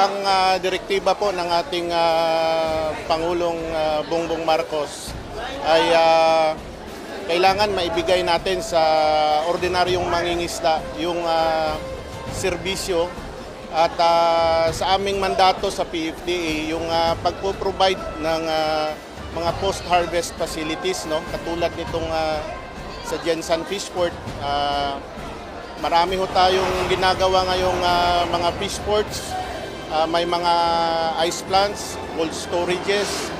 Isang direktiba po ng ating Pangulong Bongbong Marcos ay kailangan maibigay natin sa ordinaryong mangingisda yung serbisyo at sa aming mandato sa PFDA yung pagpo-provide ng mga post-harvest facilities, no? Katulad nitong sa Jensan Fishport. Marami ho tayong ginagawa ngayong mga fish ports. May mga ice plants, cold storages,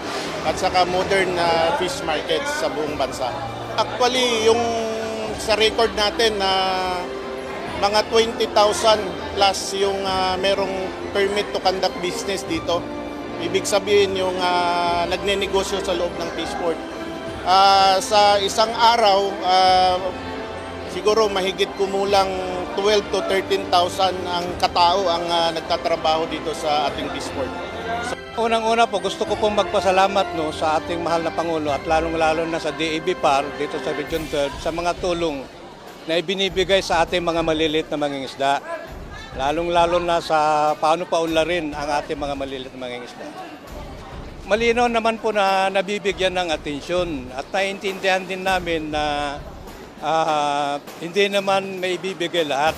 at saka modern fish markets sa buong bansa. Actually, yung sa record natin na mga 20,000 plus yung merong permit to conduct business dito. Ibig sabihin yung nagnenegosyo sa loob ng fish port. Sa isang araw, siguro mahigit kumulang 12 to 13,000 ang katao ang nagtatrabaho dito sa ating fish port. Unang-una po, gusto ko pong magpasalamat sa ating mahal na Pangulo at lalong-lalo na sa DABPAR dito sa Region 3 sa mga tulong na ibinibigay sa ating mga maliliit na mangingisda. Lalong-lalo na sa paano paunlarin ang ating mga maliliit na mangingisda. Malinaw naman po na nabibigyan ng atensyon at naiintindihan din namin na hindi naman may ibibigay lahat.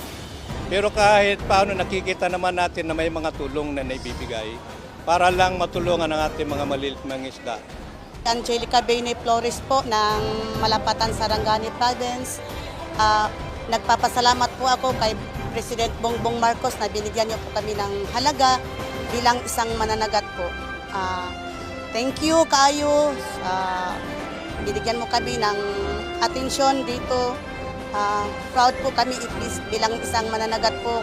Pero kahit paano nakikita naman natin na may mga tulong na naibibigay para lang matulungan ang ating mga maliliit na mangingisda. Angelica Bene Flores po ng Malapatan, Sarangani Province. Nagpapasalamat po ako kay President Bongbong Marcos na binigyan niyo po kami ng halaga bilang isang mananagat po. Thank you kaayo. Binigyan mo kami ng atensyon dito. Proud po kami bilang isang mananagat po.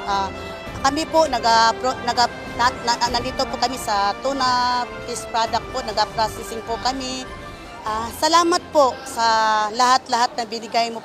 Kami po nandito po kami sa tuna fish product po, nag-processing po kami. Salamat po sa lahat-lahat na binigay mo.